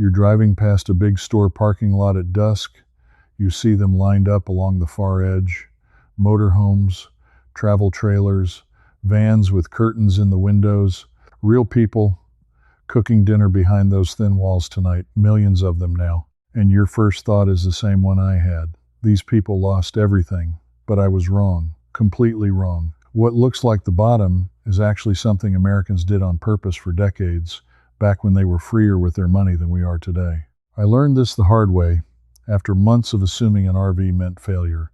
You're driving past a big store parking lot at dusk. You see them lined up along the far edge. Motorhomes, travel trailers, vans with curtains in the windows. Real people cooking dinner behind those thin walls tonight. Millions of them now. And your first thought is the same one I had. These people lost everything. But I was wrong. Completely wrong. What looks like the bottom is actually something Americans did on purpose for decades, back when they were freer with their money than we are today. I learned this the hard way, after months of assuming an RV meant failure.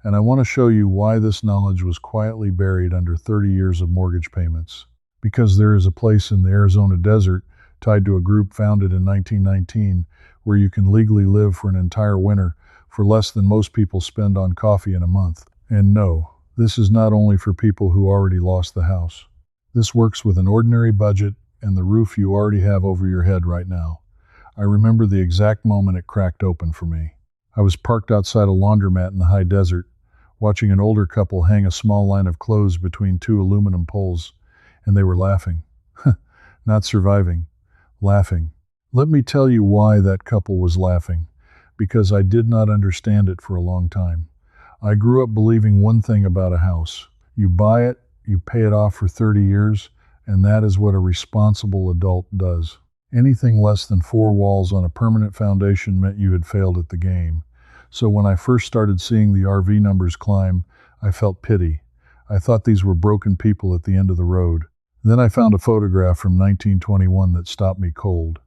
And I want to show you why this knowledge was quietly buried under 30 years of mortgage payments. Because there is a place in the Arizona desert tied to a group founded in 1919 where you can legally live for an entire winter for less than most people spend on coffee in a month. And no, this is not only for people who already lost the house. This works with an ordinary budget and the roof you already have over your head right now. I remember the exact moment it cracked open for me. I was parked outside a laundromat in the high desert, watching an older couple hang a small line of clothes between two aluminum poles, and they were laughing. Not surviving, laughing. Let me tell you why that couple was laughing, because I did not understand it for a long time. I grew up believing one thing about a house. You buy it, you pay it off for 30 years, and that is what a responsible adult does. Anything less than 4 walls on a permanent foundation meant you had failed at the game. So when I first started seeing the RV numbers climb, I felt pity. I thought these were broken people at the end of the road. Then I found a photograph from 1921 that stopped me cold.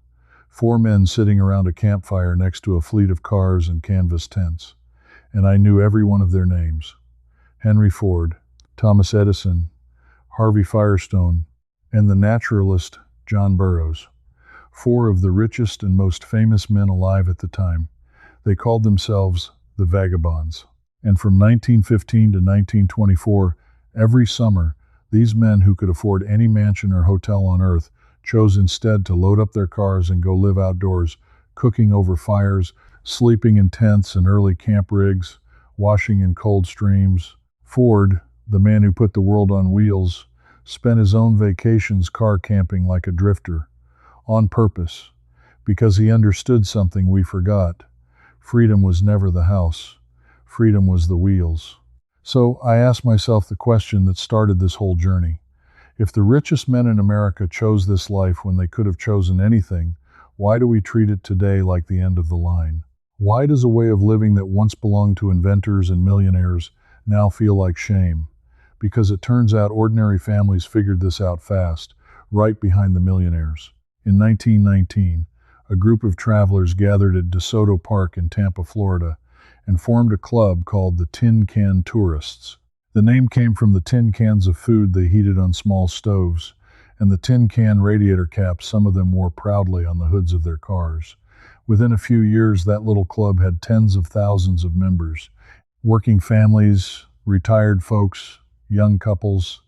4 men sitting around a campfire next to a fleet of cars and canvas tents. And I knew every one of their names. Henry Ford, Thomas Edison, Harvey Firestone, and the naturalist John Burroughs. 4 of the richest and most famous men alive at the time. They called themselves the Vagabonds. And from 1915 to 1924, every summer, these men who could afford any mansion or hotel on earth chose instead to load up their cars and go live outdoors, cooking over fires, sleeping in tents and early camp rigs, washing in cold streams. Ford, the man who put the world on wheels, spent his own vacations car camping like a drifter, on purpose, because he understood something we forgot. Freedom was never the house. Freedom was the wheels. So I asked myself the question that started this whole journey. If the richest men in America chose this life when they could have chosen anything, why do we treat it today like the end of the line? Why does a way of living that once belonged to inventors and millionaires now feel like shame? Because it turns out ordinary families figured this out fast, right behind the millionaires. In 1919, a group of travelers gathered at DeSoto Park in Tampa, Florida, and formed a club called the Tin Can Tourists. The name came from the tin cans of food they heated on small stoves, and the tin can radiator caps some of them wore proudly on the hoods of their cars. Within a few years, that little club had tens of thousands of members. Working families, retired folks, young couples.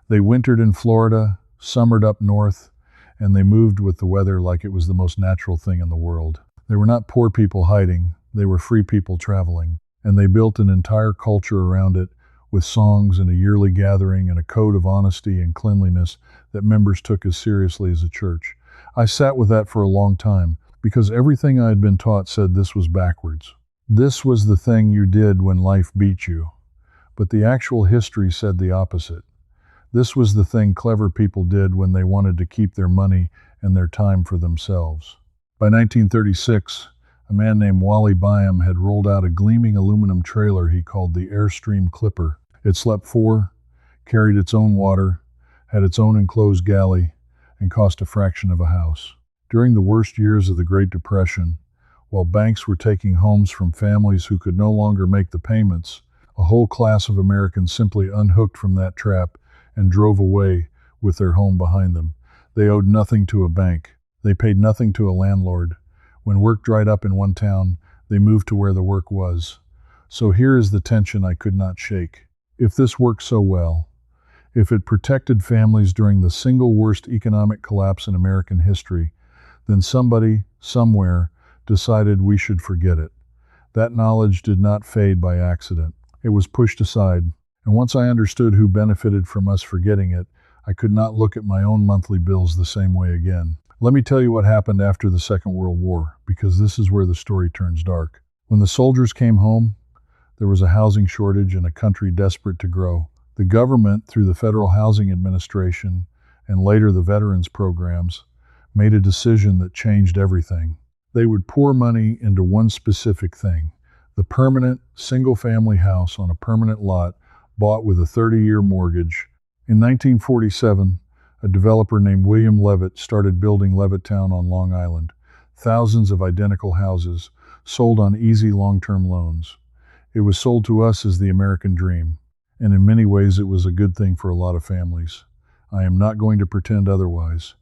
They wintered in Florida, summered up north, and they moved with the weather like it was the most natural thing in the world. They were not poor people hiding, they were free people traveling, and they built an entire culture around it with songs and a yearly gathering and a code of honesty and cleanliness that members took as seriously as a church. I sat with that for a long time because everything I had been taught said this was backwards. This was the thing you did when life beat you. But the actual history said the opposite. This was the thing clever people did when they wanted to keep their money and their time for themselves. By 1936, a man named Wally Byam had rolled out a gleaming aluminum trailer he called the Airstream Clipper. It slept 4, carried its own water, had its own enclosed galley, and cost a fraction of a house. During the worst years of the Great Depression, while banks were taking homes from families who could no longer make the payments, a whole class of Americans simply unhooked from that trap and drove away with their home behind them. They owed nothing to a bank. They paid nothing to a landlord. When work dried up in one town, they moved to where the work was. So here is the tension I could not shake. If this worked so well, if it protected families during the single worst economic collapse in American history, then somebody, somewhere, decided we should forget it. That knowledge did not fade by accident. It was pushed aside. And once I understood who benefited from us forgetting it, I could not look at my own monthly bills the same way again. Let me tell you what happened after the Second World War, because this is where the story turns dark. When the soldiers came home, there was a housing shortage and a country desperate to grow. The government, through the Federal Housing Administration and later the Veterans Programs, made a decision that changed everything. They would pour money into one specific thing: the permanent single-family house on a permanent lot bought with a 30-year mortgage. In 1947, a developer named William Levitt started building Levittown on Long Island. Thousands of identical houses, sold on easy long-term loans. It was sold to us as the American dream, and in many ways it was a good thing for a lot of families. I am not going to pretend otherwise.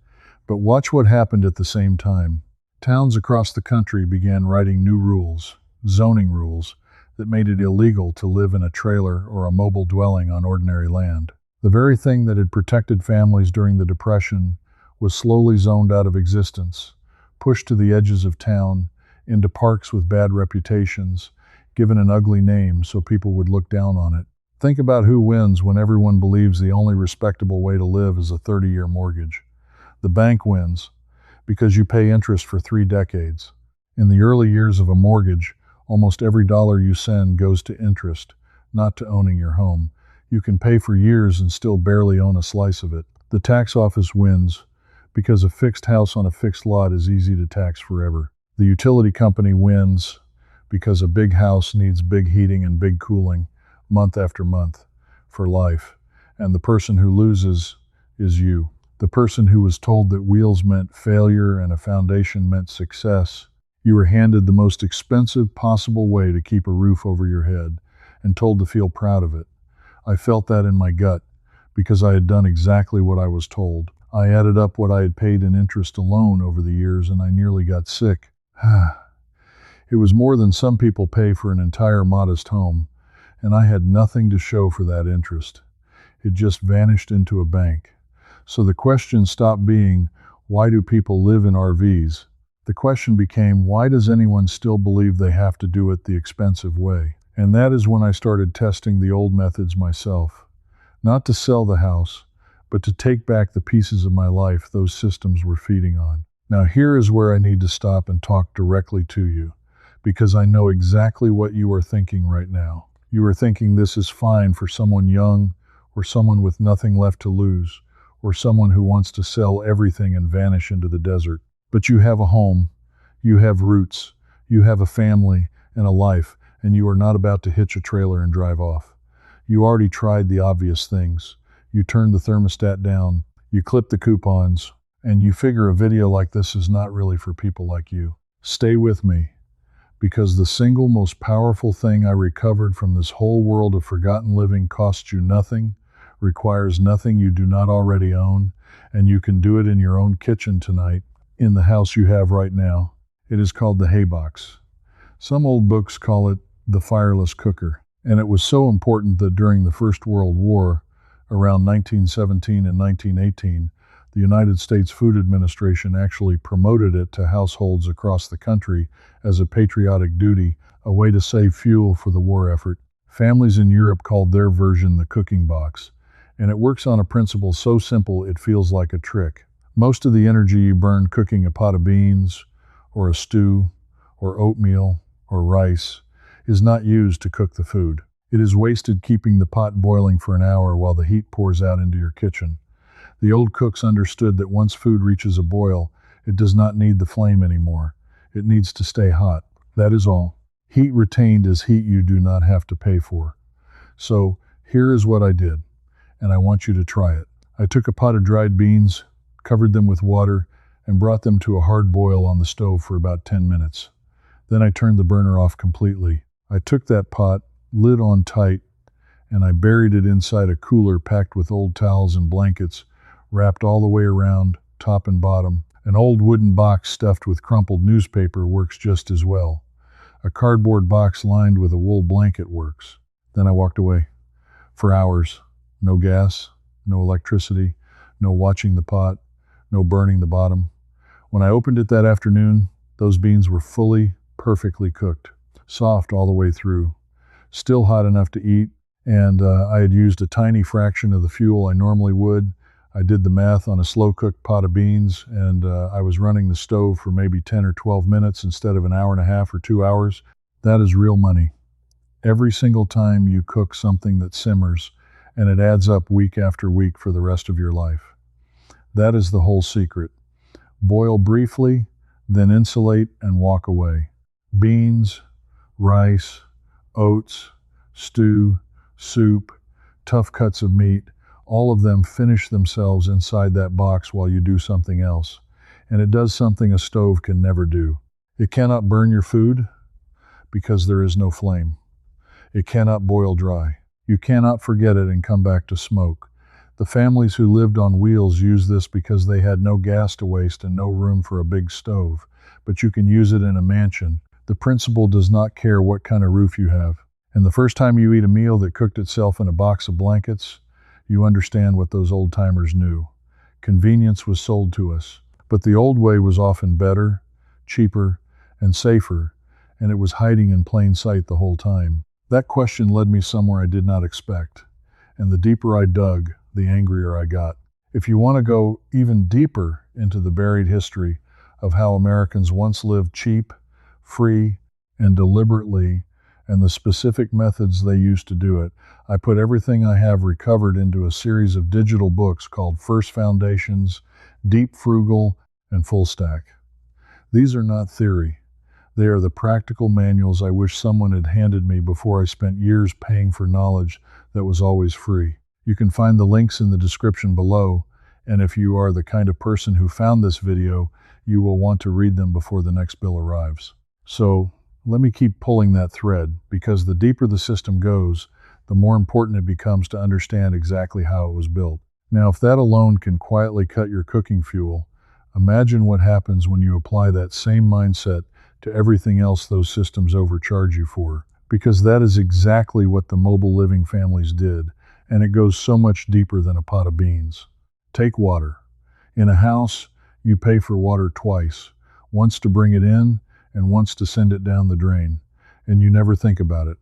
But watch what happened at the same time. Towns across the country began writing new rules, zoning rules, that made it illegal to live in a trailer or a mobile dwelling on ordinary land. The very thing that had protected families during the Depression was slowly zoned out of existence, pushed to the edges of town, into parks with bad reputations, given an ugly name so people would look down on it. Think about who wins when everyone believes the only respectable way to live is a 30-year mortgage. The bank wins, because you pay interest for 3 decades. In the early years of a mortgage, almost every dollar you send goes to interest, not to owning your home. You can pay for years and still barely own a slice of it. The tax office wins, because a fixed house on a fixed lot is easy to tax forever. The utility company wins, because a big house needs big heating and big cooling, month after month, for life. And the person who loses is you. The person who was told that wheels meant failure and a foundation meant success. You were handed the most expensive possible way to keep a roof over your head and told to feel proud of it. I felt that in my gut, because I had done exactly what I was told. I added up what I had paid in interest alone over the years, and I nearly got sick. It was more than some people pay for an entire modest home, and I had nothing to show for that interest. It just vanished into a bank. So the question stopped being, why do people live in RVs? The question became, why does anyone still believe they have to do it the expensive way? And that is when I started testing the old methods myself. Not to sell the house, but to take back the pieces of my life those systems were feeding on. Now here is where I need to stop and talk directly to you, because I know exactly what you are thinking right now. You are thinking this is fine for someone young, or someone with nothing left to lose, or someone who wants to sell everything and vanish into the desert. But you have a home, you have roots, you have a family and a life, and you are not about to hitch a trailer and drive off. You already tried the obvious things. You turned the thermostat down, you clipped the coupons, and you figure a video like this is not really for people like you. Stay with me, because the single most powerful thing I recovered from this whole world of forgotten living costs you nothing, requires nothing you do not already own, and you can do it in your own kitchen tonight, in the house you have right now. It is called the hay box. Some old books call it the fireless cooker, and it was so important that during the First World War, around 1917 and 1918, the United States Food Administration actually promoted it to households across the country as a patriotic duty, a way to save fuel for the war effort. Families in Europe called their version the cooking box, and it works on a principle so simple it feels like a trick. Most of the energy you burn cooking a pot of beans, or a stew, or oatmeal, or rice, is not used to cook the food. It is wasted keeping the pot boiling for an hour while the heat pours out into your kitchen. The old cooks understood that once food reaches a boil, it does not need the flame anymore. It needs to stay hot. That is all. Heat retained is heat you do not have to pay for. So here is what I did, and I want you to try it. I took a pot of dried beans, covered them with water, and brought them to a hard boil on the stove for about 10 minutes. Then I turned the burner off completely. I took that pot, lid on tight, and I buried it inside a cooler packed with old towels and blankets, wrapped all the way around, top and bottom. An old wooden box stuffed with crumpled newspaper works just as well. A cardboard box lined with a wool blanket works. Then I walked away. For hours. No gas, no electricity, no watching the pot, no burning the bottom. When I opened it that afternoon, those beans were fully, perfectly cooked, soft all the way through, still hot enough to eat, and I had used a tiny fraction of the fuel I normally would. I did the math on a slow-cooked pot of beans, and I was running the stove for maybe 10 or 12 minutes instead of an hour and a half or 2 hours. That is real money. Every single time you cook something that simmers, and it adds up week after week for the rest of your life. That is the whole secret. Boil briefly, then insulate and walk away. Beans, rice, oats, stew, soup, tough cuts of meat, all of them finish themselves inside that box while you do something else. And it does something a stove can never do. It cannot burn your food because there is no flame. It cannot boil dry. You cannot forget it and come back to smoke. The families who lived on wheels used this because they had no gas to waste and no room for a big stove. But you can use it in a mansion. The principle does not care what kind of roof you have. And the first time you eat a meal that cooked itself in a box of blankets, you understand what those old-timers knew. Convenience was sold to us. But the old way was often better, cheaper, and safer, and it was hiding in plain sight the whole time. That question led me somewhere I did not expect. And the deeper I dug, the angrier I got. If you want to go even deeper into the buried history of how Americans once lived cheap, free, and deliberately, and the specific methods they used to do it, I put everything I have recovered into a series of digital books called First Foundations, Deep Frugal, and Full Stack. These are not theory. They are the practical manuals I wish someone had handed me before I spent years paying for knowledge that was always free. You can find the links in the description below, and if you are the kind of person who found this video, you will want to read them before the next bill arrives. So, let me keep pulling that thread, because the deeper the system goes, the more important it becomes to understand exactly how it was built. Now, if that alone can quietly cut your cooking fuel, imagine what happens when you apply that same mindset to everything else those systems overcharge you for. Because that is exactly what the mobile living families did, and it goes so much deeper than a pot of beans. Take water. In a house, you pay for water twice, once to bring it in and once to send it down the drain, and you never think about it.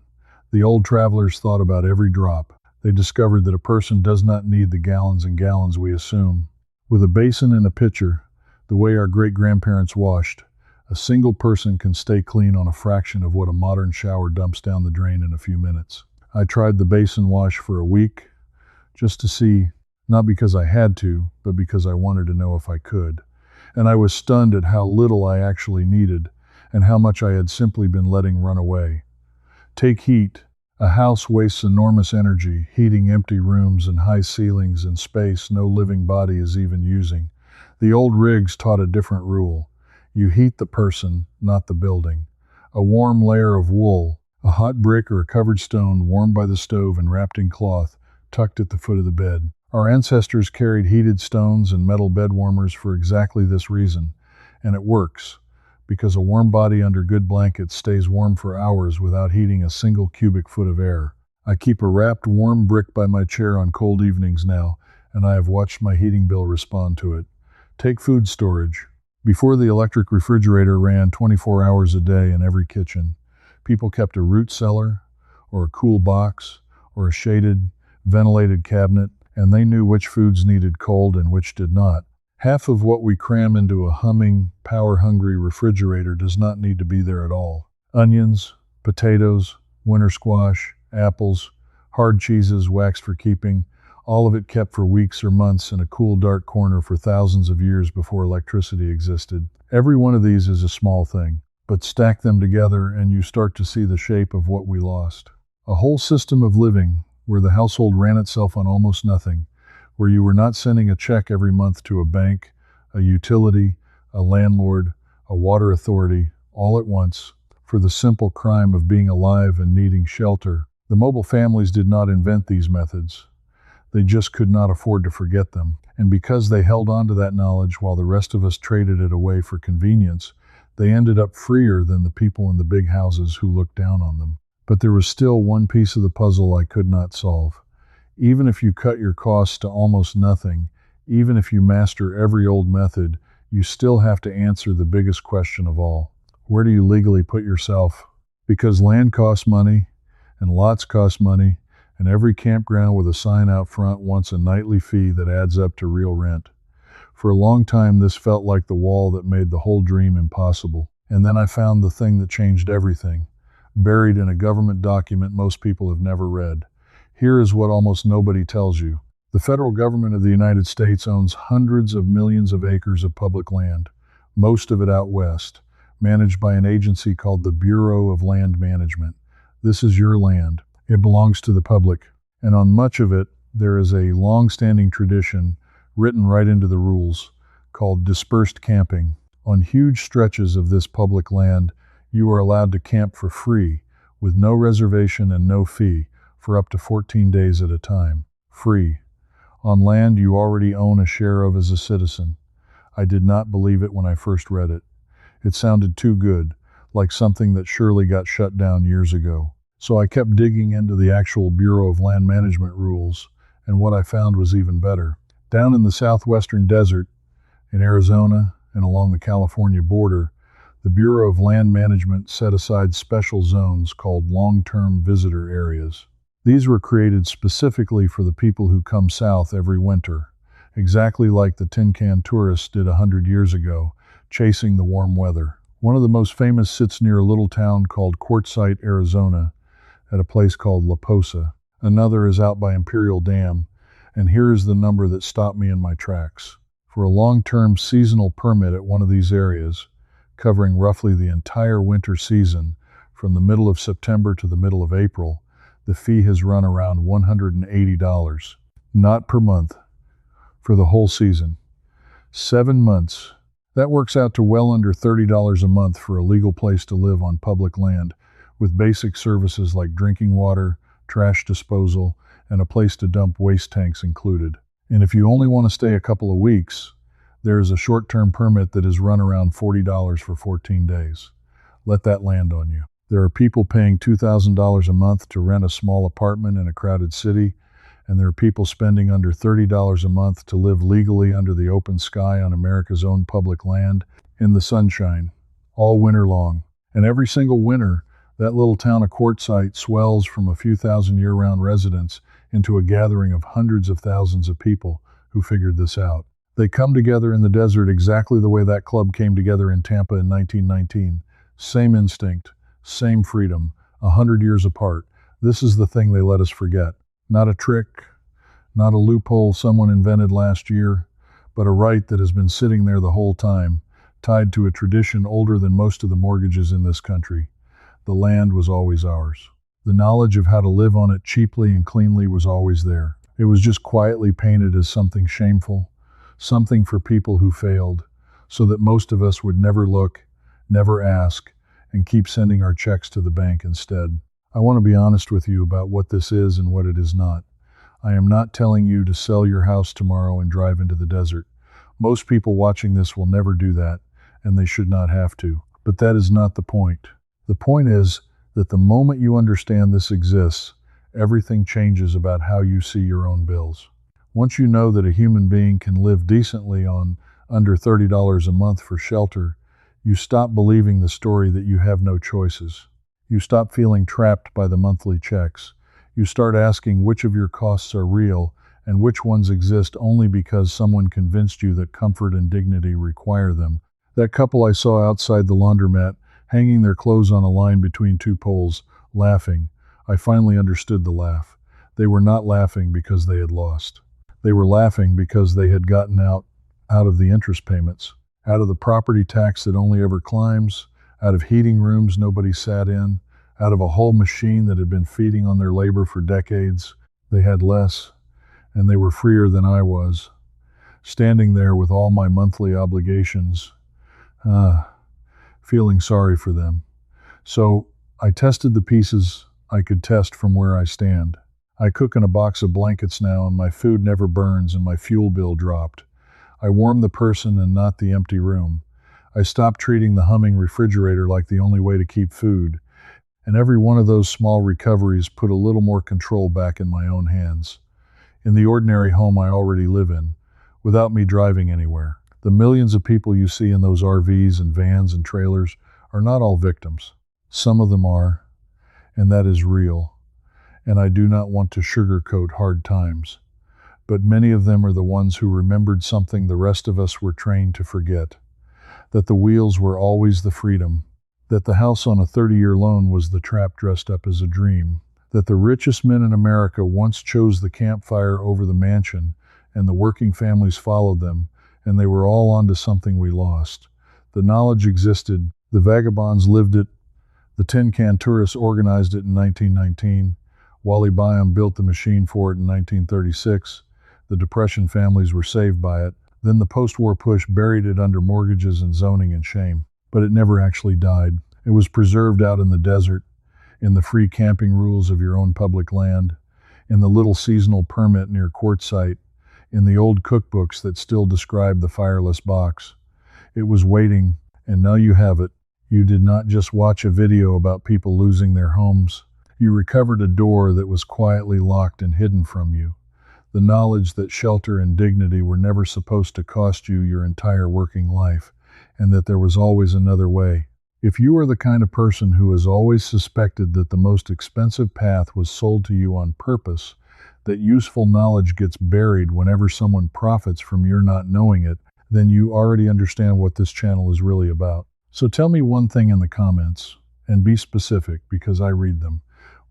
The old travelers thought about every drop. They discovered that a person does not need the gallons and gallons we assume. With a basin and a pitcher, the way our great-grandparents washed, a single person can stay clean on a fraction of what a modern shower dumps down the drain in a few minutes. I tried the basin wash for a week, just to see, not because I had to, but because I wanted to know if I could. And I was stunned at how little I actually needed, and how much I had simply been letting run away. Take heat. A house wastes enormous energy, heating empty rooms and high ceilings and space no living body is even using. The old rigs taught a different rule. You heat the person, not the building. A warm layer of wool, a hot brick or a covered stone warmed by the stove and wrapped in cloth, tucked at the foot of the bed. Our ancestors carried heated stones and metal bed warmers for exactly this reason, and it works, because a warm body under good blankets stays warm for hours without heating a single cubic foot of air. I keep a wrapped warm brick by my chair on cold evenings now, and I have watched my heating bill respond to it. Take food storage. Before the electric refrigerator ran 24 hours a day in every kitchen, people kept a root cellar, or a cool box, or a shaded, ventilated cabinet, and they knew which foods needed cold and which did not. Half of what we cram into a humming, power-hungry refrigerator does not need to be there at all. Onions, potatoes, winter squash, apples, hard cheeses waxed for keeping, all of it kept for weeks or months in a cool, dark corner for thousands of years before electricity existed. Every one of these is a small thing, but stack them together and you start to see the shape of what we lost. A whole system of living where the household ran itself on almost nothing, where you were not sending a check every month to a bank, a utility, a landlord, a water authority, all at once, for the simple crime of being alive and needing shelter. The mobile families did not invent these methods. They just could not afford to forget them. And because they held on to that knowledge while the rest of us traded it away for convenience, they ended up freer than the people in the big houses who looked down on them. But there was still one piece of the puzzle I could not solve. Even if you cut your costs to almost nothing, even if you master every old method, you still have to answer the biggest question of all. Where do you legally put yourself? Because land costs money, and lots cost money, and every campground with a sign out front wants a nightly fee that adds up to real rent. For a long time, this felt like the wall that made the whole dream impossible. And then I found the thing that changed everything, buried in a government document most people have never read. Here is what almost nobody tells you. The federal government of the United States owns hundreds of millions of acres of public land, most of it out west, managed by an agency called the Bureau of Land Management. This is your land. It belongs to the public. And on much of it, there is a long-standing tradition written right into the rules called dispersed camping. On huge stretches of this public land, you are allowed to camp for free, with no reservation and no fee, for up to 14 days at a time. Free. On land you already own a share of as a citizen. I did not believe it when I first read it. It sounded too good, like something that surely got shut down years ago. So I kept digging into the actual Bureau of Land Management rules, and what I found was even better. Down in the southwestern desert, in Arizona and along the California border, the Bureau of Land Management set aside special zones called long-term visitor areas. These were created specifically for the people who come south every winter, exactly like the tin can tourists did 100 years ago, chasing the warm weather. One of the most famous sits near a little town called Quartzsite, Arizona, at a place called La Posa. Another is out by Imperial Dam, and here is the number that stopped me in my tracks. For a long-term seasonal permit at one of these areas, covering roughly the entire winter season, from the middle of September to the middle of April, the fee has run around $180, not per month, for the whole season. 7 months. That works out to well under $30 a month for a legal place to live on public land, with basic services like drinking water, trash disposal, and a place to dump waste tanks included. And if you only want to stay a couple of weeks, there is a short-term permit that is run around $40 for 14 days. Let that land on you. There are people paying $2,000 a month to rent a small apartment in a crowded city, and there are people spending under $30 a month to live legally under the open sky on America's own public land in the sunshine, all winter long. And every single winter, that little town of Quartzsite swells from a few thousand year-round residents into a gathering of hundreds of thousands of people who figured this out. They come together in the desert exactly the way that club came together in Tampa in 1919. Same instinct, same freedom, 100 years apart. This is the thing they let us forget. Not a trick, not a loophole someone invented last year, but a right that has been sitting there the whole time, tied to a tradition older than most of the mortgages in this country. The land was always ours. The knowledge of how to live on it cheaply and cleanly was always there. It was just quietly painted as something shameful, something for people who failed, so that most of us would never look, never ask, and keep sending our checks to the bank instead. I want to be honest with you about what this is and what it is not. I am not telling you to sell your house tomorrow and drive into the desert. Most people watching this will never do that, and they should not have to. But that is not the point. The point is that the moment you understand this exists, everything changes about how you see your own bills. Once you know that a human being can live decently on under $30 a month for shelter, you stop believing the story that you have no choices. You stop feeling trapped by the monthly checks. You start asking which of your costs are real and which ones exist only because someone convinced you that comfort and dignity require them. That couple I saw outside the laundromat, hanging their clothes on a line between two poles, laughing. I finally understood the laugh. They were not laughing because they had lost. They were laughing because they had gotten out of the interest payments, out of the property tax that only ever climbs, out of heating rooms nobody sat in, out of a whole machine that had been feeding on their labor for decades. They had less, and they were freer than I was, standing there with all my monthly obligations, feeling sorry for them. So I tested the pieces I could test from where I stand. I cook in a box of blankets now, and my food never burns, and my fuel bill dropped. I warm the person and not the empty room. I stopped treating the humming refrigerator like the only way to keep food. And every one of those small recoveries put a little more control back in my own hands, in the ordinary home I already live in, without me driving anywhere. The millions of people you see in those RVs and vans and trailers are not all victims. Some of them are, and that is real. and I do not want to sugarcoat hard times. But many of them are the ones who remembered something the rest of us were trained to forget. That the wheels were always the freedom. That the house on a 30-year loan was the trap dressed up as a dream. That the richest men in America once chose the campfire over the mansion, and the working families followed them, and they were all onto something we lost. The knowledge existed, the vagabonds lived it, the tin can tourists organized it in 1919, Wally Byam built the machine for it in 1936, the Depression families were saved by it, then the post-war push buried it under mortgages and zoning and shame. But it never actually died. It was preserved out in the desert, in the free camping rules of your own public land, in the little seasonal permit near quartzsite, in the old cookbooks that still describe the fireless box. It was waiting, and now you have it. You did not just watch a video about people losing their homes. You recovered a door that was quietly locked and hidden from you. The knowledge that shelter and dignity were never supposed to cost you your entire working life, and that there was always another way. If you are the kind of person who has always suspected that the most expensive path was sold to you on purpose, that useful knowledge gets buried whenever someone profits from your not knowing it, then you already understand what this channel is really about. So tell me one thing in the comments, and be specific because I read them.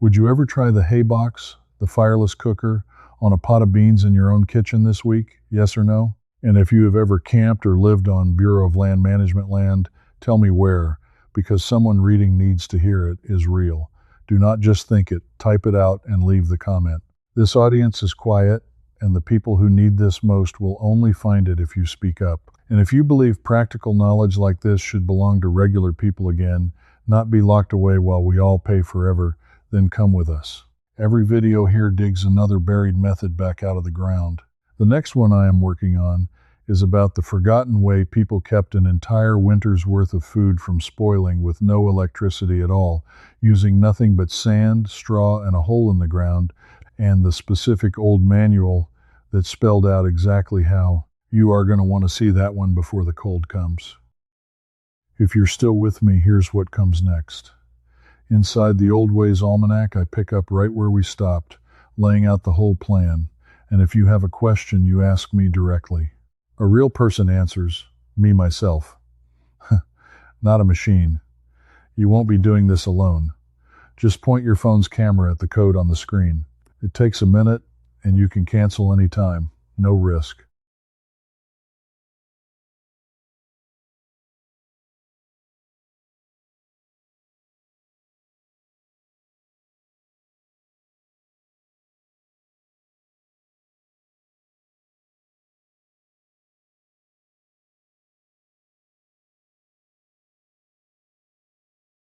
Would you ever try the hay box, the fireless cooker, on a pot of beans in your own kitchen this week? Yes or no? And if you have ever camped or lived on Bureau of Land Management land, tell me where, because someone reading needs to hear it is real. Do not just think it, type it out and leave the comment. This audience is quiet, and the people who need this most will only find it if you speak up. And if you believe practical knowledge like this should belong to regular people again, not be locked away while we all pay forever, then come with us. Every video here digs another buried method back out of the ground. The next one I am working on is about the forgotten way people kept an entire winter's worth of food from spoiling with no electricity at all, using nothing but sand, straw, and a hole in the ground, and the specific old manual that spelled out exactly how. You are going to want to see that one before the cold comes. If you're still with me, here's what comes next. Inside the Old Ways Almanac, I pick up right where we stopped, laying out the whole plan. And if you have a question, you ask me directly. A real person answers, me, myself. Not a machine. You won't be doing this alone. Just point your phone's camera at the code on the screen. It takes a minute, and you can cancel anytime. No risk.